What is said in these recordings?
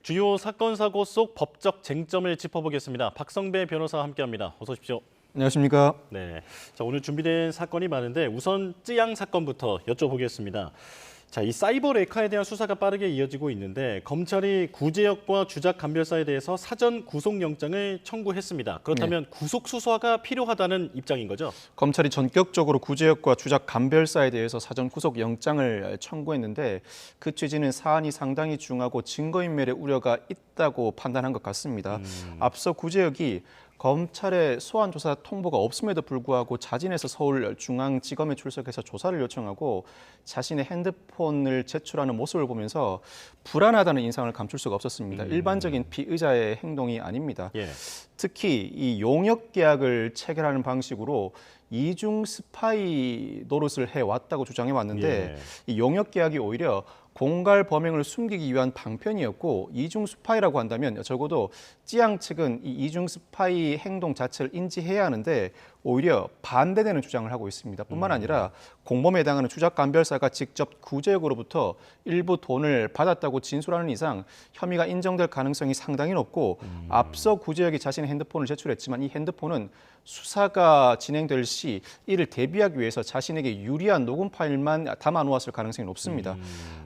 주요 사건 사고 속 법적 쟁점을 짚어보겠습니다. 박성배 변호사와 함께합니다. 어서 오십시오. 안녕하십니까. 네, 자 오늘 준비된 사건이 많은데 우선 쯔양 사건부터 여쭤보겠습니다. 자, 이 사이버 레카에 대한 수사가 빠르게 이어지고 있는데 검찰이 구제역과 주작 감별사에 대해서 사전 구속영장을 청구했습니다. 그렇다면 구속 수사가 필요하다는 입장인 거죠? 검찰이 전격적으로 구제역과 주작 감별사에 대해서 사전 구속영장을 청구했는데 그 취지는 사안이 상당히 중하고 증거인멸의 우려가 있다고 판단한 것 같습니다. 앞서 구제역이 검찰의 소환 조사 통보가 없음에도 불구하고 자진해서 서울중앙지검에 출석해서 조사를 요청하고 자신의 핸드폰을 제출하는 모습을 보면서 불안하다는 인상을 감출 수가 없었습니다. 일반적인 피의자의 행동이 아닙니다. 예. 특히 이 용역 계약을 체결하는 방식으로 이중 스파이 노릇을 해왔다고 주장해 왔는데 이 용역 계약이 오히려 공갈 범행을 숨기기 위한 방편이었고 이중 스파이라고 한다면 적어도 찌양 측은 이 이중 스파이 행동 자체를 인지해야 하는데 오히려 반대되는 주장을 하고 있습니다. 뿐만 아니라 공범에 해당하는 주작 감별사가 직접 구제역으로부터 일부 돈을 받았다고 진술하는 이상 혐의가 인정될 가능성이 상당히 높고 앞서 구제역이 자신의 핸드폰을 제출했지만 이 핸드폰은 수사가 진행될 시 이를 대비하기 위해서 자신에게 유리한 녹음 파일만 담아놓았을 가능성이 높습니다.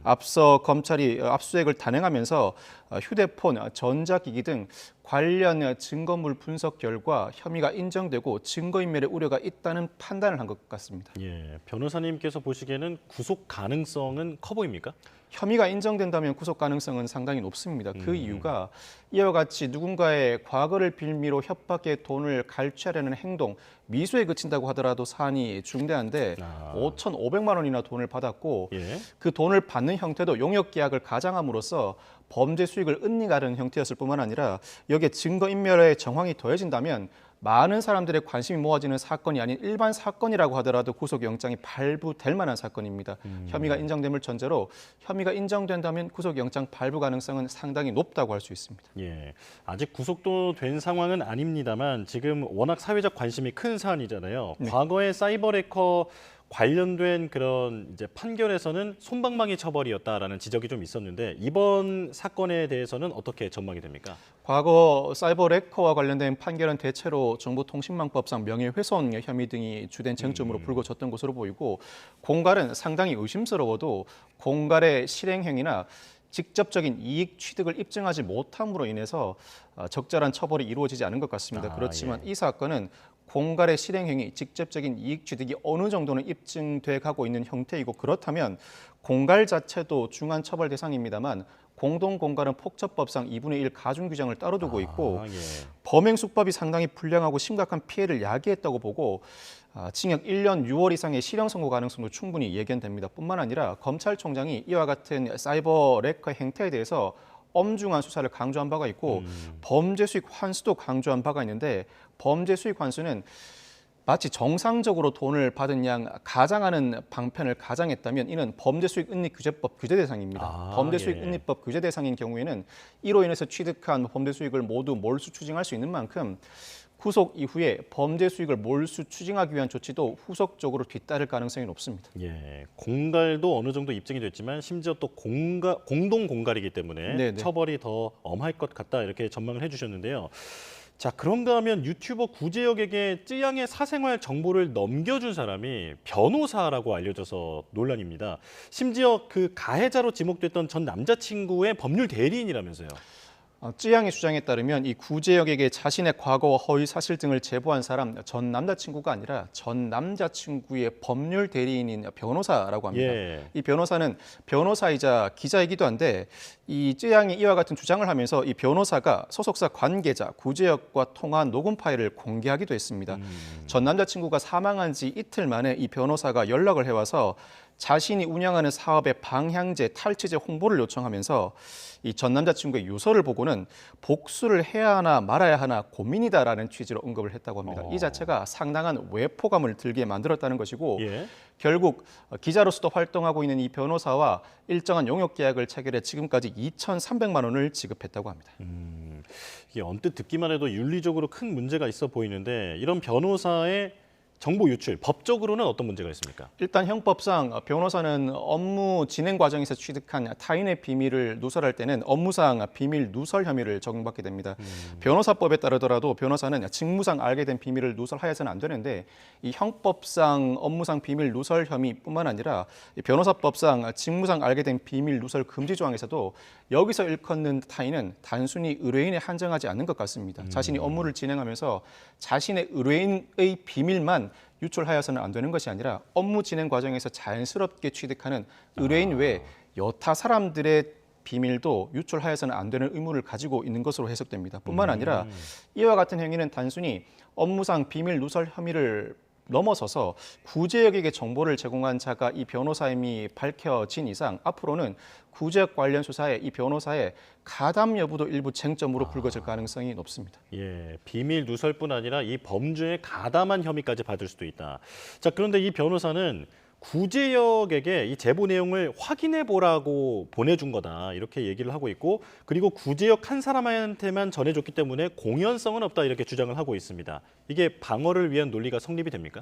앞서 검찰이 압수수색을 단행하면서 휴대폰, 전자기기 등 관련 증거물 분석 결과 혐의가 인정되고 증거인멸의 우려가 있다는 판단을 한 것 같습니다. 예, 변호사님께서 보시기에는 구속 가능성은 커 보입니까? 혐의가 인정된다면 구속 가능성은 상당히 높습니다. 그 이유가 이와 같이 누군가의 과거를 빌미로 협박해 돈을 갈취하려는 행동, 미수에 그친다고 하더라도 사안이 중대한데 5,500만 원이나 돈을 받았고 그 돈을 받는 형태도 용역 계약을 가장함으로써 범죄 수익을 은닉하려는 형태였을 뿐만 아니라 여기에 증거인멸의 정황이 더해진다면 많은 사람들의 관심이 모아지는 사건이 아닌 일반 사건이라고 하더라도 구속영장이 발부될 만한 사건입니다. 혐의가 인정됨을 전제로 혐의가 인정된다면 구속영장 발부 가능성은 상당히 높다고 할 수 있습니다. 예, 아직 구속도 된 상황은 아닙니다만 지금 워낙 사회적 관심이 큰 사안이잖아요. 과거에 사이버 레커 관련된 그런 이제 판결에서는 솜방망이 처벌이었다라는 지적이 좀 있었는데 이번 사건에 대해서는 어떻게 전망이 됩니까? 과거 사이버 레커와 관련된 판결은 대체로 정보통신망법상 명예훼손 혐의 등이 주된 쟁점으로 불거졌던 것으로 보이고 공갈은 상당히 의심스러워도 공갈의 실행 행위나 직접적인 이익 취득을 입증하지 못함으로 인해서 적절한 처벌이 이루어지지 않은 것 같습니다. 그렇지만 이 사건은 공갈의 실행행위, 직접적인 이익 취득이 어느 정도는 입증돼 가고 있는 형태이고 그렇다면 공갈 자체도 중한 처벌 대상입니다만 공동공갈은 폭처법상 2분의 1 가중 규정을 따로 두고 있고 범행 수법이 상당히 불량하고 심각한 피해를 야기했다고 보고 징역 1년 6월 이상의 실형 선고 가능성도 충분히 예견됩니다. 뿐만 아니라 검찰총장이 이와 같은 사이버 레커 행태에 대해서 엄중한 수사를 강조한 바가 있고 범죄 수익 환수도 강조한 바가 있는데 범죄 수익 환수는 마치 정상적으로 돈을 받은 양 가장하는 방편을 가장했다면 이는 범죄 수익 은닉 규제법 규제 대상입니다. 범죄 수익 은닉법 규제 대상인 경우에는 이로 인해서 취득한 범죄 수익을 모두 몰수 추징할 수 있는 만큼 구속 이후에 범죄 수익을 몰수 추징하기 위한 조치도 후속적으로 뒤따를 가능성이 높습니다. 예, 공갈도 어느 정도 입증이 됐지만 심지어 또 공동 공갈이기 때문에 처벌이 더 엄할 것 같다 이렇게 전망을 해주셨는데요. 자, 그런가 하면 유튜버 구제역에게 쯔양의 사생활 정보를 넘겨준 사람이 변호사라고 알려져서 논란입니다. 심지어 그 가해자로 지목됐던 전 남자친구의 법률 대리인이라면서요. 쯔양의 주장에 따르면 이 구제역에게 자신의 과거와 허위 사실 등을 제보한 사람 전 남자친구가 아니라 전 남자친구의 법률 대리인인 변호사라고 합니다. 이 변호사는 변호사이자 기자이기도 한데 이 쯔양이 이와 같은 주장을 하면서 이 변호사가 소속사 관계자 구제역과 통화한 녹음 파일을 공개하기도 했습니다. 전 남자친구가 사망한 지 이틀 만에 이 변호사가 연락을 해와서 자신이 운영하는 사업의 방향제, 탈취제 홍보를 요청하면서 이 전 남자친구의 유서를 보고는 복수를 해야 하나 말아야 하나 고민이다라는 취지로 언급을 했다고 합니다. 이 자체가 상당한 외포감을 들게 만들었다는 것이고 결국 기자로서도 활동하고 있는 이 변호사와 일정한 용역 계약을 체결해 지금까지 2,300만 원을 지급했다고 합니다. 이게 언뜻 듣기만 해도 윤리적으로 큰 문제가 있어 보이는데 이런 변호사의 정보 유출, 법적으로는 어떤 문제가 있습니까? 일단 형법상 변호사는 업무 진행 과정에서 취득한 타인의 비밀을 누설할 때는 업무상 비밀 누설 혐의를 적용받게 됩니다. 변호사법에 따르더라도 변호사는 직무상 알게 된 비밀을 누설하여서는 안 되는데 이 형법상 업무상 비밀 누설 혐의뿐만 아니라 이 변호사법상 직무상 알게 된 비밀 누설 금지 조항에서도 여기서 일컫는 타인은 단순히 의뢰인에 한정하지 않는 것 같습니다. 자신이 업무를 진행하면서 자신의 의뢰인의 비밀만 유출하여서는 안 되는 것이 아니라 업무 진행 과정에서 자연스럽게 취득하는 의뢰인 외에 여타 사람들의 비밀도 유출하여서는 안 되는 의무를 가지고 있는 것으로 해석됩니다. 뿐만 아니라 이와 같은 행위는 단순히 업무상 비밀 누설 혐의를 넘어서서 구제역에게 정보를 제공한 자가 이 변호사임이 밝혀진 이상 앞으로는 구제역 관련 수사에 이 변호사의 가담 여부도 일부 쟁점으로 불거질 가능성이 높습니다. 예, 비밀 누설뿐 아니라 이 범죄에 가담한 혐의까지 받을 수도 있다. 자, 그런데 이 변호사는 구제역에게 이 제보 내용을 확인해 보라고 보내준 거다 이렇게 얘기를 하고 있고, 그리고 구제역 한 사람한테만 전해줬기 때문에 공연성은 없다 이렇게 주장을 하고 있습니다. 이게 방어를 위한 논리가 성립이 됩니까?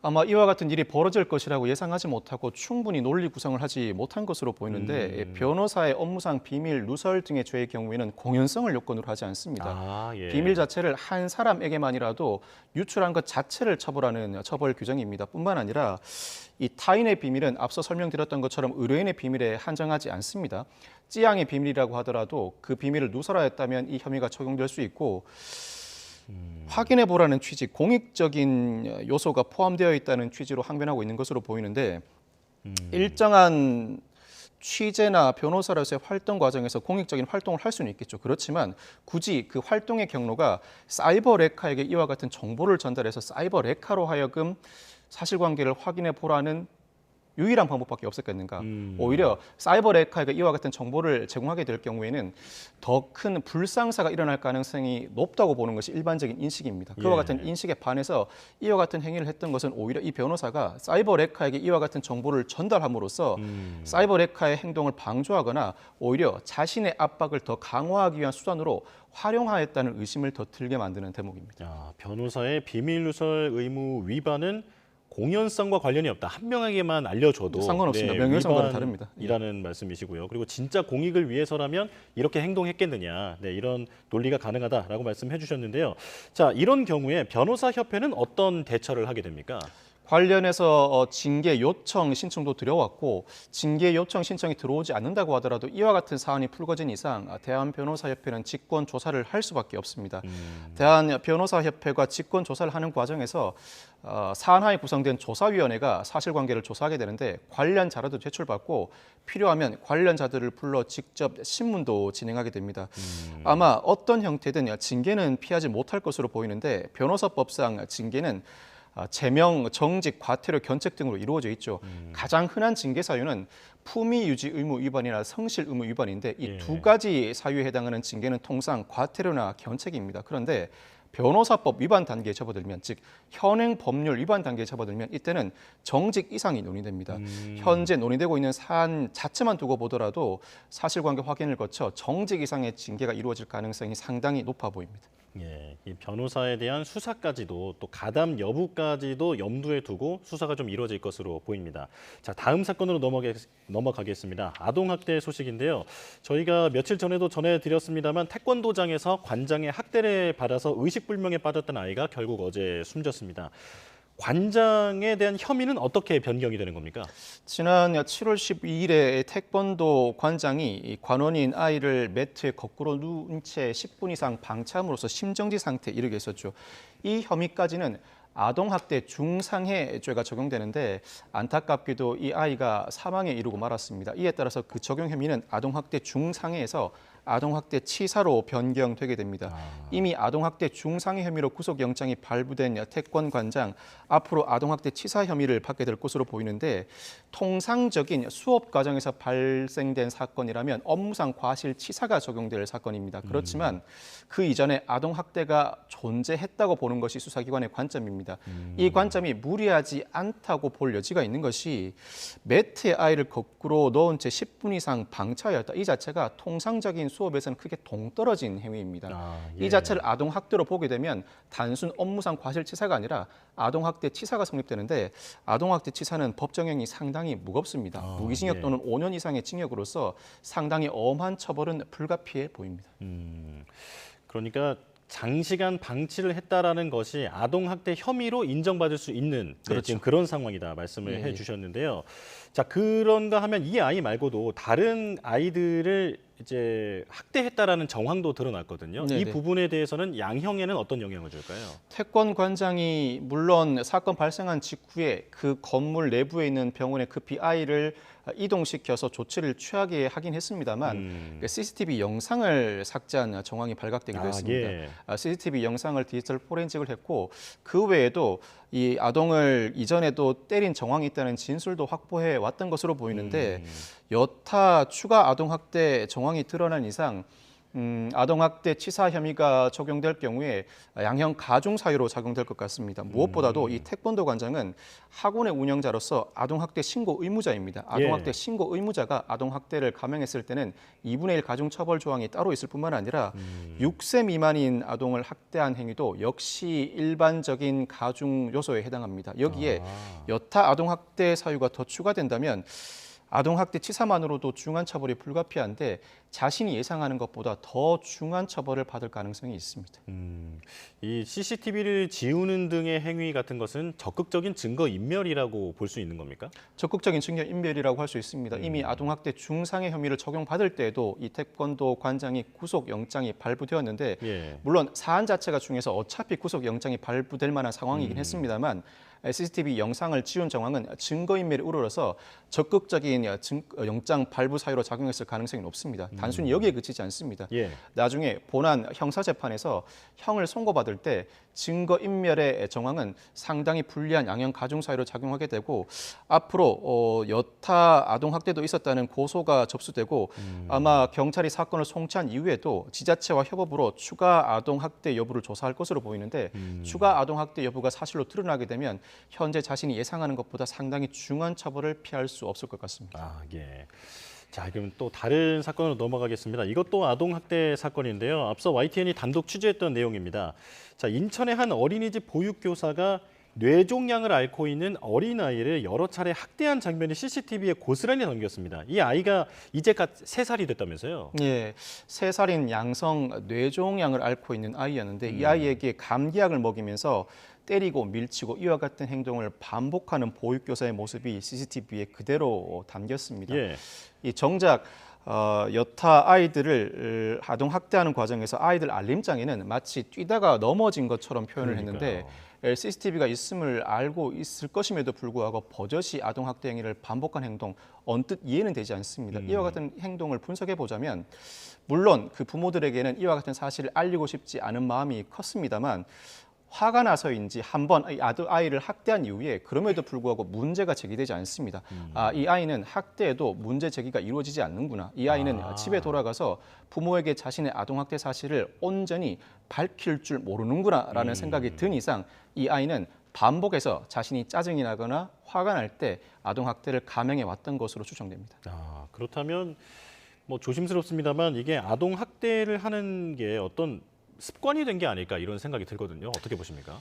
아마 이와 같은 일이 벌어질 것이라고 예상하지 못하고 충분히 논리 구성을 하지 못한 것으로 보이는데 변호사의 업무상 비밀 누설 등의 죄의 경우에는 공연성을 요건으로 하지 않습니다. 예. 비밀 자체를 한 사람에게만이라도 유출한 것 자체를 처벌하는 처벌 규정입니다. 뿐만 아니라 이 타인의 비밀은 앞서 설명드렸던 것처럼 의뢰인의 비밀에 한정하지 않습니다. 찌양의 비밀이라고 하더라도 그 비밀을 누설하였다면 이 혐의가 적용될 수 있고, 확인해 보라는 취지, 공익적인 요소가 포함되어 있다는 취지로 항변하고 있는 것으로 보이는데 일정한 취재나 변호사로서의 활동 과정에서 공익적인 활동을 할 수는 있겠죠. 그렇지만 굳이 그 활동의 경로가 사이버 레카에게 이와 같은 정보를 전달해서 사이버 레카로 하여금 사실관계를 확인해 보라는 유일한 방법밖에 없었겠는가. 오히려 사이버 레카에게 이와 같은 정보를 제공하게 될 경우에는 더 큰 불상사가 일어날 가능성이 높다고 보는 것이 일반적인 인식입니다. 그와 같은 인식에 반해서 이와 같은 행위를 했던 것은 오히려 이 변호사가 사이버 레카에게 이와 같은 정보를 전달함으로써 사이버 레카의 행동을 방조하거나 오히려 자신의 압박을 더 강화하기 위한 수단으로 활용하였다는 의심을 더 들게 만드는 대목입니다. 변호사의 비밀 누설 의무 위반은 공연성과 관련이 없다. 한 명에게만 알려줘도 상관없습니다. 명예훼손과는 다릅니다. 이라는 말씀이시고요. 그리고 진짜 공익을 위해서라면 이렇게 행동했겠느냐. 네, 이런 논리가 가능하다라고 말씀해 주셨는데요. 자, 이런 경우에 변호사협회는 어떤 대처를 하게 됩니까? 관련해서 징계 요청 신청도 드려왔고 징계 요청 신청이 들어오지 않는다고 하더라도 이와 같은 사안이 불거진 이상 대한변호사협회는 직권 조사를 할 수밖에 없습니다. 대한변호사협회가 직권 조사를 하는 과정에서 사안하에 구성된 조사위원회가 사실관계를 조사하게 되는데 관련 자료도 제출받고 필요하면 관련자들을 불러 직접 신문도 진행하게 됩니다. 아마 어떤 형태든 징계는 피하지 못할 것으로 보이는데 변호사법상 징계는 제명, 정직, 과태료, 견책 등으로 이루어져 있죠. 가장 흔한 징계 사유는 품위 유지 의무 위반이나 성실 의무 위반인데 이 두 가지 사유에 해당하는 징계는 통상 과태료나 견책입니다. 그런데 변호사법 위반 단계에 접어들면, 즉 현행 법률 위반 단계에 접어들면 이때는 정직 이상이 논의됩니다. 현재 논의되고 있는 사안 자체만 두고 보더라도 사실관계 확인을 거쳐 정직 이상의 징계가 이루어질 가능성이 상당히 높아 보입니다. 예, 이 변호사에 대한 수사까지도 또 가담 여부까지도 염두에 두고 수사가 좀 이루어질 것으로 보입니다. 자, 다음 사건으로 넘어가겠습니다. 아동학대 소식인데요. 저희가 며칠 전에도 전해드렸습니다만 태권도장에서 관장의 학대를 받아서 의식불명에 빠졌던 아이가 결국 어제 숨졌습니다. 관장에 대한 혐의는 어떻게 변경이 되는 겁니까? 지난 7월 12일에 태권도 관장이 관원인 아이를 매트에 거꾸로 누운 채 10분 이상 방치함으로써 심정지 상태에 이르게 했었죠. 이 혐의까지는 아동학대 중상해죄가 적용되는데 안타깝게도 이 아이가 사망에 이르고 말았습니다. 이에 따라서 그 적용 혐의는 아동학대 중상해에서 아동학대 치사로 변경되게 됩니다. 이미 아동학대 중상해 혐의로 구속영장이 발부된 태권관장, 앞으로 아동학대 치사 혐의를 받게 될 것으로 보이는데 통상적인 수업 과정에서 발생된 사건이라면 업무상 과실치사가 적용될 사건입니다. 그렇지만 그 이전에 아동학대가 존재했다고 보는 것이 수사기관의 관점입니다. 이 관점이 무리하지 않다고 볼 여지가 있는 것이 매트에 아이를 거꾸로 넣은 채 10분 이상 방치하였다. 이 자체가 통상적인 수업에서는 크게 동떨어진 행위입니다. 예. 이 자체를 아동학대로 보게 되면 단순 업무상 과실치사가 아니라 아동학대치사가 성립되는데 아동학대치사는 법정형이 상당히 무겁습니다. 무기징역 예. 또는 5년 이상의 징역으로서 상당히 엄한 처벌은 불가피해 보입니다. 그러니까 장시간 방치를 했다라는 것이 아동학대 혐의로 인정받을 수 있는 그렇죠. 지금 그런 상황이다 말씀을 예. 해주셨는데요. 자, 그런가 하면 이 아이 말고도 다른 아이들을 이제 학대했다라는 정황도 드러났거든요. 네네. 이 부분에 대해서는 양형에는 어떤 영향을 줄까요? 태권관장이 물론 사건 발생한 직후에 그 건물 내부에 있는 병원에 급히 아이를 이동시켜서 조치를 취하게 하긴 했습니다만 CCTV 영상을 삭제한 정황이 발각되기도 했습니다. 예. CCTV 영상을 디지털 포렌식을 했고 그 외에도 이 아동을 이전에도 때린 정황이 있다는 진술도 확보해 왔던 것으로 보이는데 여타 추가 아동학대 정황이 드러난 이상 아동학대 치사 혐의가 적용될 경우에 양형 가중 사유로 작용될 것 같습니다. 무엇보다도 이 태권도 관장은 학원의 운영자로서 아동학대 신고 의무자입니다. 아동학대 예. 신고 의무자가 아동학대를 감행했을 때는 2분의 1 가중 처벌 조항이 따로 있을 뿐만 아니라 6세 미만인 아동을 학대한 행위도 역시 일반적인 가중 요소에 해당합니다. 여기에 여타 아동학대 사유가 더 추가된다면 아동학대 치사만으로도 중한 처벌이 불가피한데 자신이 예상하는 것보다 더 중한 처벌을 받을 가능성이 있습니다. 이 CCTV를 지우는 등의 행위 같은 것은 적극적인 증거 인멸이라고 볼 수 있는 겁니까? 적극적인 증거 인멸이라고 할 수 있습니다. 이미 아동학대 중상의 혐의를 적용받을 때에도 이 태권도 관장이 구속영장이 발부되었는데 예. 물론 사안 자체가 중요해서 어차피 구속영장이 발부될 만한 상황이긴 했습니다만 CCTV 영상을 지운 정황은 증거인멸에 우러러서 적극적인 영장 발부 사유로 작용했을 가능성이 높습니다. 단순히 여기에 그치지 않습니다. 예. 나중에 본안 형사재판에서 형을 선고받을 때 증거인멸의 정황은 상당히 불리한 양형 가중 사유로 작용하게 되고 앞으로 여타 아동학대도 있었다는 고소가 접수되고 아마 경찰이 사건을 송치한 이후에도 지자체와 협업으로 추가 아동학대 여부를 조사할 것으로 보이는데 추가 아동학대 여부가 사실로 드러나게 되면 현재 자신이 예상하는 것보다 상당히 중한 처벌을 피할 수 없을 것 같습니다. 예. 자, 그럼 또 다른 사건으로 넘어가겠습니다. 이것도 아동학대 사건인데요. 앞서 YTN이 단독 취재했던 내용입니다. 자, 인천의 한 어린이집 보육교사가 뇌종양을 앓고 있는 어린아이를 여러 차례 학대한 장면이 CCTV에 고스란히 담겼습니다. 이 아이가 이제 갓 3살이 됐다면서요? 예, 3살인 양성 뇌종양을 앓고 있는 아이였는데 이 아이에게 감기약을 먹이면서 때리고 밀치고 이와 같은 행동을 반복하는 보육교사의 모습이 CCTV에 그대로 담겼습니다. 예. 이 정작 여타 아이들을 아동 학대하는 과정에서 아이들 알림장에는 마치 뛰다가 넘어진 것처럼 표현을 했는데 CCTV가 있음을 알고 있을 것임에도 불구하고 버젓이 아동 학대 행위를 반복한 행동 언뜻 이해는 되지 않습니다. 이와 같은 행동을 분석해 보자면 물론 그 부모들에게는 이와 같은 사실을 알리고 싶지 않은 마음이 컸습니다만 화가 나서인지 한 번 아이를 학대한 이후에 그럼에도 불구하고 문제가 제기되지 않습니다. 이 아이는 학대에도 문제 제기가 이루어지지 않는구나. 이 아이는 집에 돌아가서 부모에게 자신의 아동학대 사실을 온전히 밝힐 줄 모르는구나라는 생각이 든 이상 이 아이는 반복해서 자신이 짜증이 나거나 화가 날 때 아동학대를 감행해 왔던 것으로 추정됩니다. 그렇다면 뭐 조심스럽습니다만 이게 아동학대를 하는 게 어떤 습관이 된 게 아닐까 이런 생각이 들거든요. 어떻게 보십니까?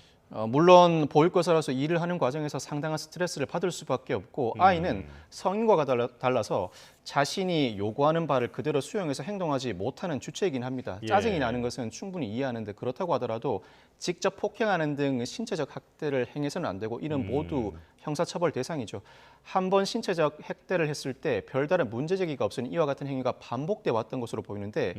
물론 보육교사로서 일을 하는 과정에서 상당한 스트레스를 받을 수밖에 없고 아이는 성인과 달라서 자신이 요구하는 바를 그대로 수용해서 행동하지 못하는 주체이긴 합니다. 짜증이 나는 것은 충분히 이해하는데 그렇다고 하더라도 직접 폭행하는 등 신체적 학대를 행해서는 안 되고 이는 모두 형사처벌 대상이죠. 한 번 신체적 학대를 했을 때 별다른 문제 제기가 없으니 이와 같은 행위가 반복돼 왔던 것으로 보이는데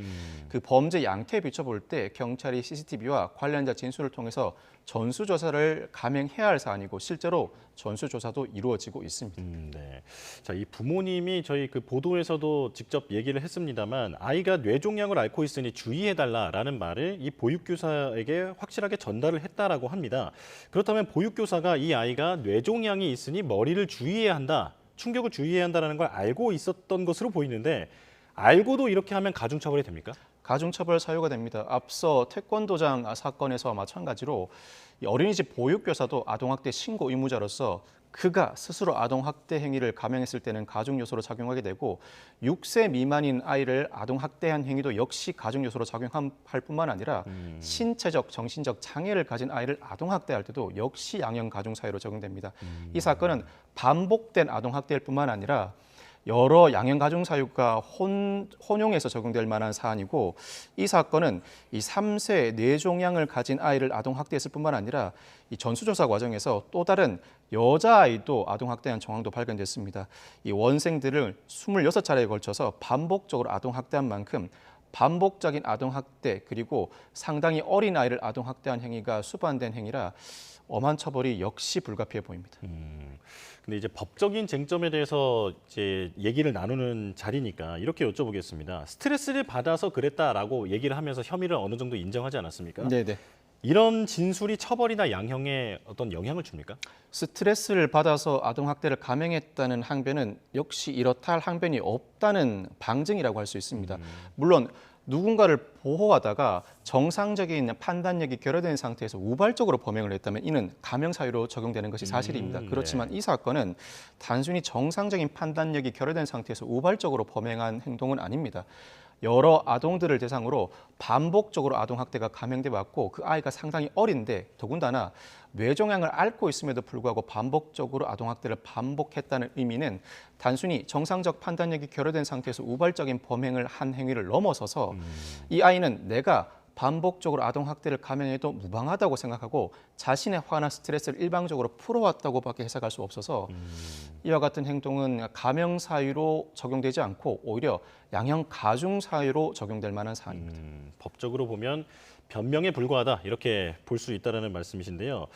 그 범죄 양태에 비춰볼 때 경찰이 CCTV와 관련자 진술을 통해서 전수조사를 감행해야 할 사안이고 실제로 전수조사도 이루어지고 있습니다. 네. 자, 이 부모님이 저희 그 보도에서도 직접 얘기를 했습니다만 아이가 뇌종양을 앓고 있으니 주의해달라라는 말을 이 보육교사에게 확실하게 전달을 했다라고 합니다. 그렇다면 보육교사가 이 아이가 뇌종양이 있으니 머리를 주의해야 한다, 충격을 주의해야 한다는 걸 알고 있었던 것으로 보이는데 알고도 이렇게 하면 가중처벌이 됩니까? 가중처벌 사유가 됩니다. 앞서 태권도장 사건에서와 마찬가지로 이 어린이집 보육교사도 아동학대 신고 의무자로서 그가 스스로 아동학대 행위를 감행했을 때는 가중 요소로 작용하게 되고 6세 미만인 아이를 아동학대한 행위도 역시 가중 요소로 작용할 뿐만 아니라 신체적, 정신적 장애를 가진 아이를 아동학대할 때도 역시 양형 가중 사유로 적용됩니다. 이 사건은 반복된 아동학대일 뿐만 아니라 여러 양형 가중 사유가 혼용해서 적용될 만한 사안이고 이 사건은 이 3세 뇌종양을 가진 아이를 아동학대했을 뿐만 아니라 이 전수조사 과정에서 또 다른 여자아이도 아동학대한 정황도 발견됐습니다. 이 원생들을 26차례에 걸쳐서 반복적으로 아동학대한 만큼 반복적인 아동학대 그리고 상당히 어린 아이를 아동학대한 행위가 수반된 행위라 엄한 처벌이 역시 불가피해 보입니다. 근데 이제 법적인 쟁점에 대해서 이제 얘기를 나누는 자리니까 이렇게 여쭤보겠습니다. 스트레스를 받아서 그랬다라고 얘기를 하면서 혐의를 어느 정도 인정하지 않았습니까? 네네. 이런 진술이 처벌이나 양형에 어떤 영향을 줍니까? 스트레스를 받아서 아동학대를 감행했다는 항변은 역시 이렇다 할 항변이 없다는 방증이라고 할 수 있습니다. 물론 누군가를 보호하다가 정상적인 판단력이 결여된 상태에서 우발적으로 범행을 했다면 이는 감형 사유로 적용되는 것이 사실입니다. 그렇지만 네. 이 사건은 단순히 정상적인 판단력이 결여된 상태에서 우발적으로 범행한 행동은 아닙니다. 여러 아동들을 대상으로 반복적으로 아동학대가 감행돼 왔고 그 아이가 상당히 어린데 더군다나 뇌종양을 앓고 있음에도 불구하고 반복적으로 아동학대를 반복했다는 의미는 단순히 정상적 판단력이 결여된 상태에서 우발적인 범행을 한 행위를 넘어서서 이 아이는 내가 반복적으로 아동학대를 감행해도 무방하다고 생각하고 자신의 화나 스트레스를 일방적으로 풀어왔다고밖에 해석할 수 없어서 이와 같은 행동은 감형 사유로 적용되지 않고 오히려 양형 가중 사유로 적용될 만한 사안입니다. 법적으로 보면 변명에 불과하다 이렇게 볼 수 있다는 말씀이신데요.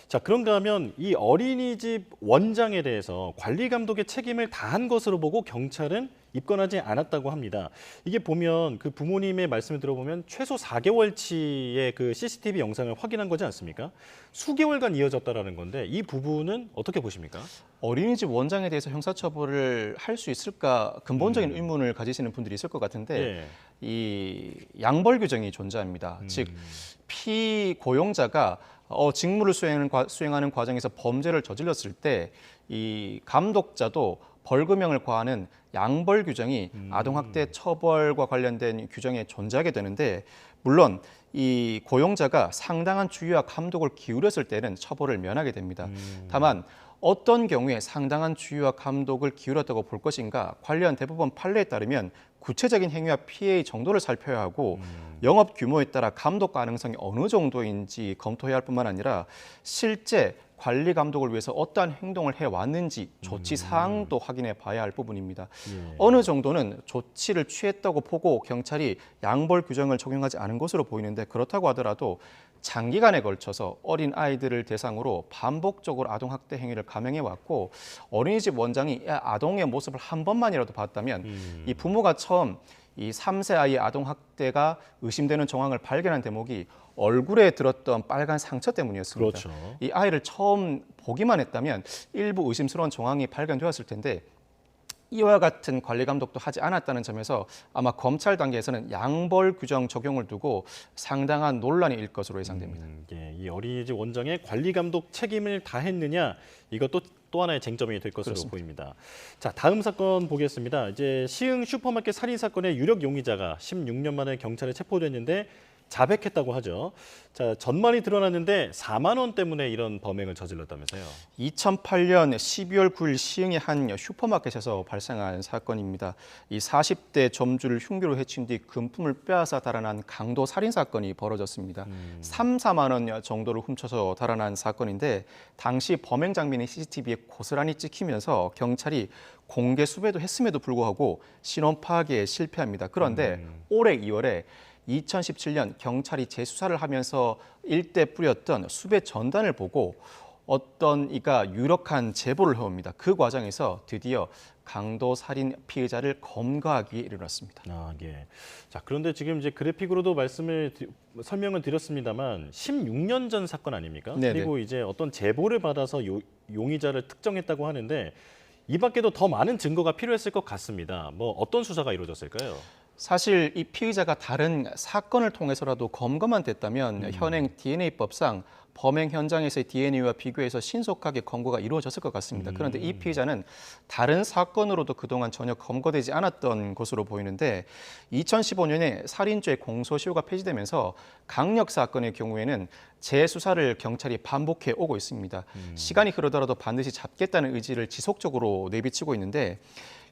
자, 그런가 하면 이 어린이집 원장에 대해서 관리 감독의 책임을 다한 것으로 보고 경찰은 입건하지 않았다고 합니다. 이게 보면 그 부모님의 말씀을 들어보면 최소 4개월치의 그 CCTV 영상을 확인한 거지 않습니까? 수개월간 이어졌다라는 건데 이 부분은 어떻게 보십니까? 어린이집 원장에 대해서 형사처벌을 할 수 있을까 근본적인 의문을 가지시는 분들이 있을 것 같은데 예. 이 양벌 규정이 존재합니다. 즉 피고용자가 직무를 수행하는 과정에서 범죄를 저질렀을 때 이 감독자도 벌금형을 과하는 양벌 규정이 아동학대 처벌과 관련된 규정에 존재하게 되는데 물론 이 고용자가 상당한 주의와 감독을 기울였을 때는 처벌을 면하게 됩니다. 다만 어떤 경우에 상당한 주의와 감독을 기울였다고 볼 것인가 관련 대법원 판례에 따르면 구체적인 행위와 피해의 정도를 살펴야 하고 영업 규모에 따라 감독 가능성이 어느 정도인지 검토해야 할 뿐만 아니라 실제 관리 감독을 위해서 어떠한 행동을 해왔는지 조치 사항도 확인해 봐야 할 부분입니다. 예. 어느 정도는 조치를 취했다고 보고 경찰이 양벌 규정을 적용하지 않은 것으로 보이는데 그렇다고 하더라도 장기간에 걸쳐서 어린 아이들을 대상으로 반복적으로 아동학대 행위를 감행해왔고 어린이집 원장이 아동의 모습을 한 번만이라도 봤다면 이 부모가 처음 이 3세 아이의 아동학대가 의심되는 정황을 발견한 대목이 얼굴에 들었던 빨간 상처 때문이었습니다. 그렇죠. 이 아이를 처음 보기만 했다면 일부 의심스러운 정황이 발견되었을 텐데 이와 같은 관리 감독도 하지 않았다는 점에서 아마 검찰 단계에서는 양벌 규정 적용을 두고 상당한 논란이 일 것으로 예상됩니다. 예, 이 어린이집 원장의 관리 감독 책임을 다했느냐 이것도 또 하나의 쟁점이 될 것으로 그렇습니다. 보입니다. 자, 다음 사건 보겠습니다. 이제 시흥 슈퍼마켓 살인 사건의 유력 용의자가 16년 만에 경찰에 체포됐는데 자백했다고 하죠. 자, 전말이 드러났는데 4만 원 때문에 이런 범행을 저질렀다면서요. 2008년 12월 9일 시흥의 한 슈퍼마켓에서 발생한 사건입니다. 이 40대 점주를 흉기로 해친 뒤 금품을 빼앗아 달아난 강도 살인 사건이 벌어졌습니다. 3, 4만 원 정도를 훔쳐서 달아난 사건인데 당시 범행 장면이 CCTV에 고스란히 찍히면서 경찰이 공개 수배도 했음에도 불구하고 신원 파악에 실패합니다. 그런데 올해 2월에 2017년 경찰이 재수사를 하면서 일대 뿌렸던 수배 전단을 보고 어떤 이가 유력한 제보를 해옵니다. 그 과정에서 드디어 강도 살인 피의자를 검거하기 이르렀습니다. 아, 예. 자, 그런데 지금 이제 그래픽으로도 설명을 드렸습니다만 16년 전 사건 아닙니까? 네네. 그리고 이제 어떤 제보를 받아서 용의자를 특정했다고 하는데 이 밖에도 더 많은 증거가 필요했을 것 같습니다. 뭐 어떤 수사가 이루어졌을까요? 사실 이 피의자가 다른 사건을 통해서라도 검거만 됐다면 현행 DNA법상 범행 현장에서의 DNA와 비교해서 신속하게 검거가 이루어졌을 것 같습니다. 그런데 이 피의자는 다른 사건으로도 그동안 전혀 검거되지 않았던 것으로 보이는데 2015년에 살인죄 공소시효가 폐지되면서 강력 사건의 경우에는 재수사를 경찰이 반복해 오고 있습니다. 시간이 흐르더라도 반드시 잡겠다는 의지를 지속적으로 내비치고 있는데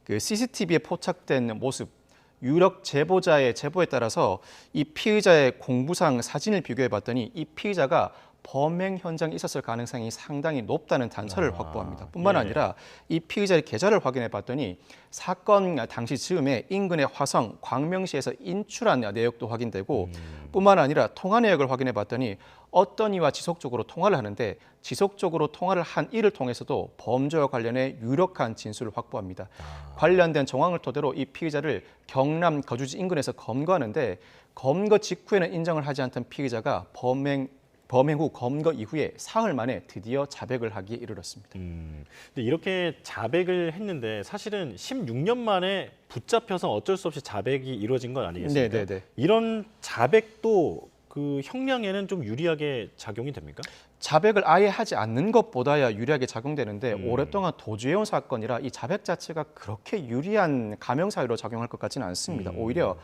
그 CCTV에 포착된 모습, 유력 제보자의 제보에 따라서 이 피의자의 공부상 사진을 비교해 봤더니 이 피의자가 범행 현장에 있었을 가능성이 상당히 높다는 단서를 확보합니다. 뿐만 아니라 이 피의자의 계좌를 확인해 봤더니 사건 당시 즈음에 인근의 화성, 광명시에서 인출한 내역도 확인되고 뿐만 아니라 통화 내역을 확인해 봤더니 어떤 이와 지속적으로 통화를 하는데 지속적으로 통화를 한 이를 통해서도 범죄와 관련해 유력한 진술을 확보합니다. 관련된 정황을 토대로 이 피의자를 경남 거주지 인근에서 검거하는데 검거 직후에는 인정을 하지 않던 피의자가 범행 후 검거 이후에 사흘 만에 드디어 자백을 하기에 이르렀습니다. 근데 이렇게 자백을 했는데 사실은 16년 만에 붙잡혀서 어쩔 수 없이 자백이 이루어진 건 아니겠습니까? 네네네. 이런 자백도 그 형량에는 좀 유리하게 작용이 됩니까? 자백을 아예 하지 않는 것보다야 유리하게 작용되는데 오랫동안 도주해온 사건이라 이 자백 자체가 그렇게 유리한 감형 사유로 작용할 것 같지는 않습니다. 오히려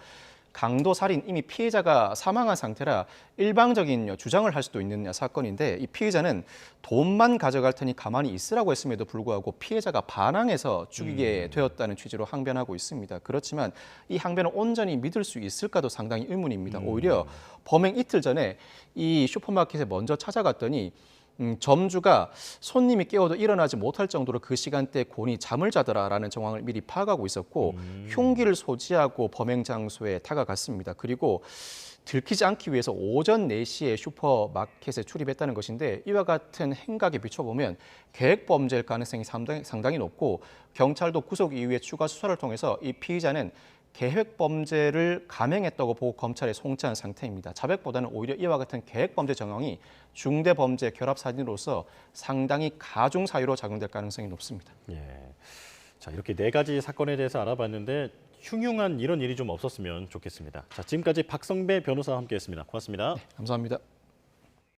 강도 살인 이미 피해자가 사망한 상태라 일방적인 주장을 할 수도 있는 사건인데 이 피해자는 돈만 가져갈 테니 가만히 있으라고 했음에도 불구하고 피해자가 반항해서 죽이게 되었다는 취지로 항변하고 있습니다. 그렇지만 이 항변을 온전히 믿을 수 있을까도 상당히 의문입니다. 오히려 범행 이틀 전에 이 슈퍼마켓에 먼저 찾아갔더니 점주가 손님이 깨워도 일어나지 못할 정도로 그 시간대에 곤히 잠을 자더라라는 정황을 미리 파악하고 있었고 흉기를 소지하고 범행 장소에 다가갔습니다. 그리고 들키지 않기 위해서 오전 4시에 슈퍼마켓에 출입했다는 것인데 이와 같은 행각에 비춰보면 계획 범죄일 가능성이 상당히 높고 경찰도 구속 이후에 추가 수사를 통해서 이 피의자는 계획 범죄를 감행했다고 보고 검찰에 송치한 상태입니다. 자백보다는 오히려 이와 같은 계획 범죄 정황이 중대 범죄 결합 사진으로서 상당히 가중 사유로 작용될 가능성이 높습니다. 예. 자, 이렇게 4가지 사건에 대해서 알아봤는데 흉흉한 이런 일이 좀 없었으면 좋겠습니다. 자, 지금까지 박성배 변호사와 함께했습니다. 고맙습니다. 네, 감사합니다.